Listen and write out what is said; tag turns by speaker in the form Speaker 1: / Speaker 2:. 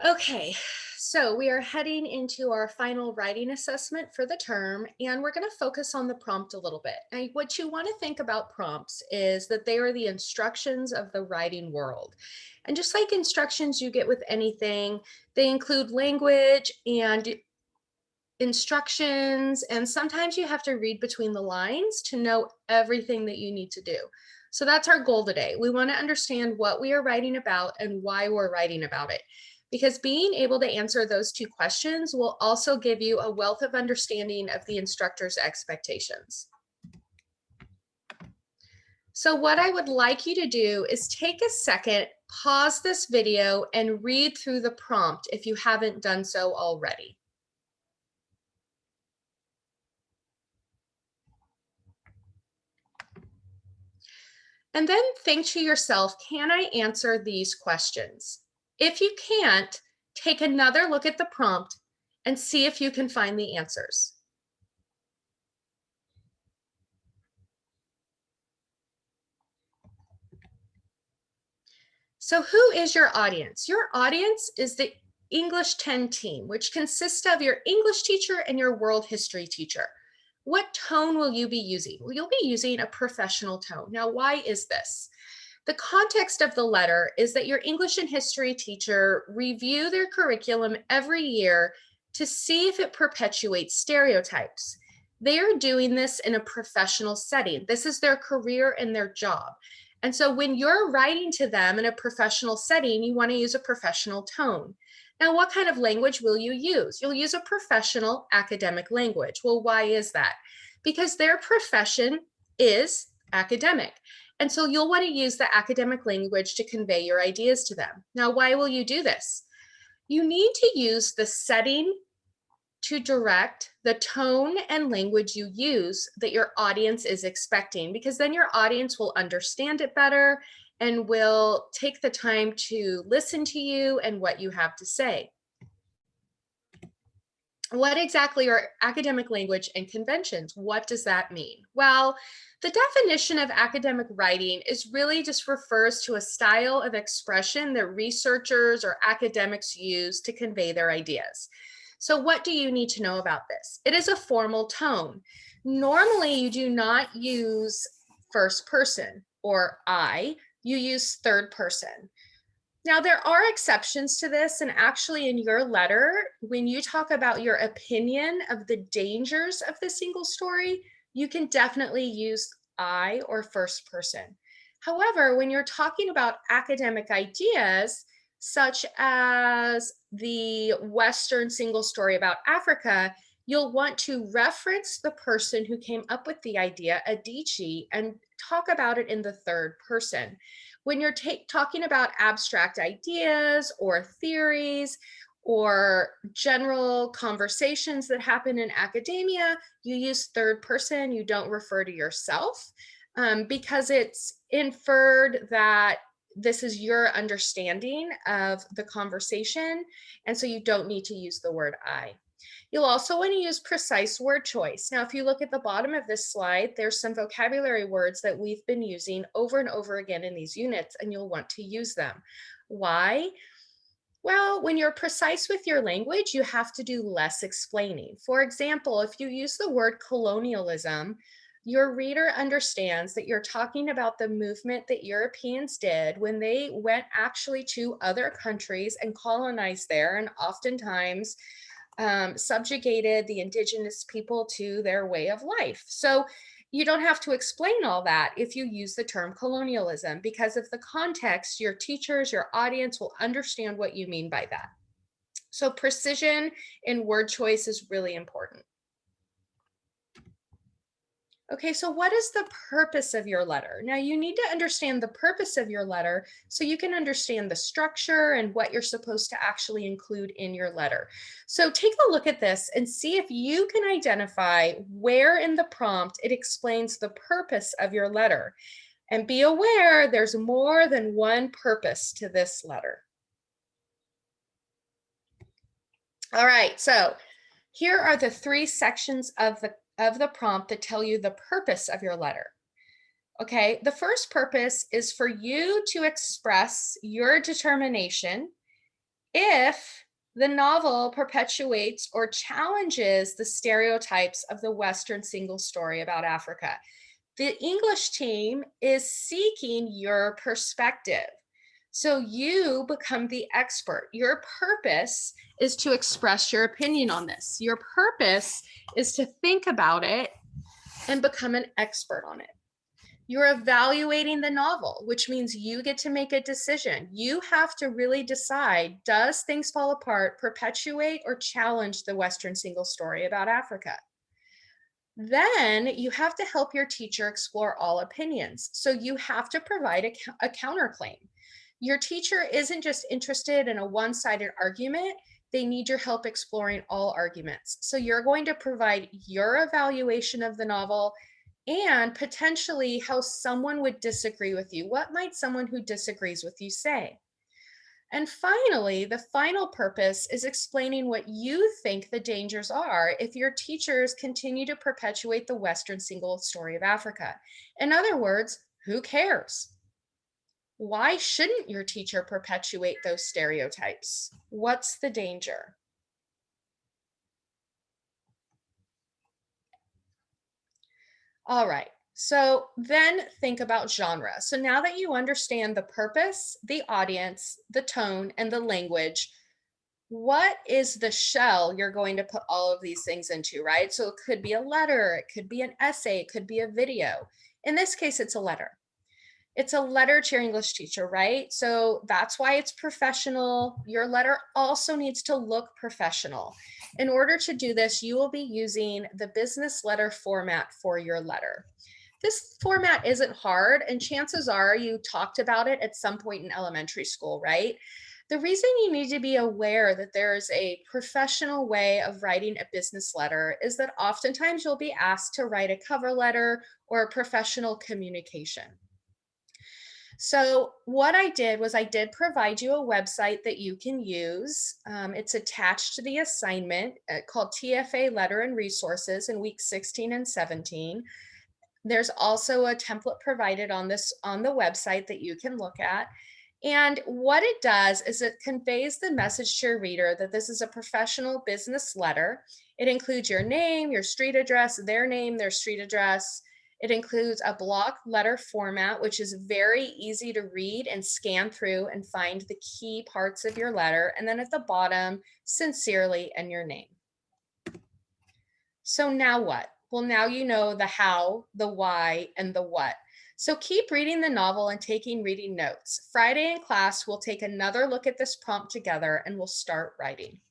Speaker 1: Okay, so we are heading into our final writing assessment for the term, and we're going to focus on the prompt a little bit. Now, what you want to think about prompts is that they are the instructions of the writing world. And just like instructions you get with anything, they include language and instructions, and sometimes you have to read between the lines to know everything that you need to do. So that's our goal today. We want to understand what we are writing about and why we're writing about it. Because being able to answer those two questions will also give you a wealth of understanding of the instructor's expectations. So what I would like you to do is take a second, pause this video, and read through the prompt if you haven't done so already. And then think to yourself, can I answer these questions? If you can't, take another look at the prompt and see if you can find the answers. So who is your audience? Your audience is the English 10 team, which consists of your English teacher and your world history teacher. What tone will you be using? Well, you'll be using a professional tone. Now, why is this? The context of the letter is that your English and history teacher review their curriculum every year to see if it perpetuates stereotypes. They are doing this in a professional setting. This is their career and their job. And so when you're writing to them in a professional setting, you want to use a professional tone. Now, what kind of language will you use? You'll use a professional academic language. Well, why is that? Because their profession is academic. And so you'll want to use the academic language to convey your ideas to them. Now, why will you do this? You need to use the setting to direct the tone and language you use that your audience is expecting, because then your audience will understand it better and will take the time to listen to you and what you have to say. What exactly are academic language and conventions? What does that mean? Well, the definition of academic writing is really just refers to a style of expression that researchers or academics use to convey their ideas. So what do you need to know about this? It is a formal tone. Normally, you do not use first person or I, you use third person. Now, there are exceptions to this, and actually in your letter, when you talk about your opinion of the dangers of the single story, you can definitely use I or first person. However, when you're talking about academic ideas, such as the Western single story about Africa, you'll want to reference the person who came up with the idea, Adichie, and talk about it in the third person. When you're talking about abstract ideas or theories or general conversations that happen in academia, you use third person, you don't refer to yourself, because it's inferred that this is your understanding of the conversation, and so you don't need to use the word I. You'll also want to use precise word choice. Now, if you look at the bottom of this slide, there's some vocabulary words that we've been using over and over again in these units, and you'll want to use them. Why? Well, when you're precise with your language, you have to do less explaining. For example, if you use the word colonialism, your reader understands that you're talking about the movement that Europeans did when they went actually to other countries and colonized there, and oftentimes subjugated the indigenous people to their way of life. So you don't have to explain all that if you use the term colonialism, because of the context, your teachers, your audience will understand what you mean by that. So precision in word choice is really important. Okay, so what is the purpose of your letter? Now you need to understand the purpose of your letter so you can understand the structure and what you're supposed to actually include in your letter. So take a look at this and see if you can identify where in the prompt it explains the purpose of your letter. And be aware there's more than one purpose to this letter. All right, so here are the three sections of the prompt that tell you the purpose of your letter. Okay, the first purpose is for you to express your determination If the novel perpetuates or challenges the stereotypes of the Western single story about Africa. The English team is seeking your perspective. So you become the expert. Your purpose is to express your opinion on this. Your purpose is to think about it and become an expert on it. You're evaluating the novel, which means you get to make a decision. You have to really decide, does Things Fall Apart perpetuate or challenge the Western single story about Africa? Then you have to help your teacher explore all opinions. So you have to provide a counterclaim. Your teacher isn't just interested in a one sided argument, they need your help exploring all arguments. So you're going to provide your evaluation of the novel and potentially how someone would disagree with you. What might someone who disagrees with you say? And finally, the final purpose is explaining what you think the dangers are if your teachers continue to perpetuate the Western single story of Africa. In other words, who cares? Why shouldn't your teacher perpetuate those stereotypes? What's the danger? All right. So then think about genre. So now that you understand the purpose, the audience, the tone, and the language, what is the shell you're going to put all of these things into, right? So it could be a letter, it could be an essay, it could be a video. In this case, it's a letter. It's a letter to your English teacher, right? So that's why it's professional. Your letter also needs to look professional. In order to do this, you will be using the business letter format for your letter. This format isn't hard, and chances are you talked about it at some point in elementary school, right? The reason you need to be aware that there's a professional way of writing a business letter is that oftentimes you'll be asked to write a cover letter or a professional communication. So what I did was I did provide you a website that you can use. It's attached to the assignment called TFA Letter and Resources in week 16 and 17. There's also a template provided on the website that you can look at. And what it does is it conveys the message to your reader that this is a professional business letter. It includes your name, your street address, their name, their street address. It includes a block letter format, which is very easy to read and scan through and find the key parts of your letter. And then at the bottom, sincerely and your name. So now what? Well, now you know the how, the why, and the what. So keep reading the novel and taking reading notes. Friday in class, we'll take another look at this prompt together and we'll start writing.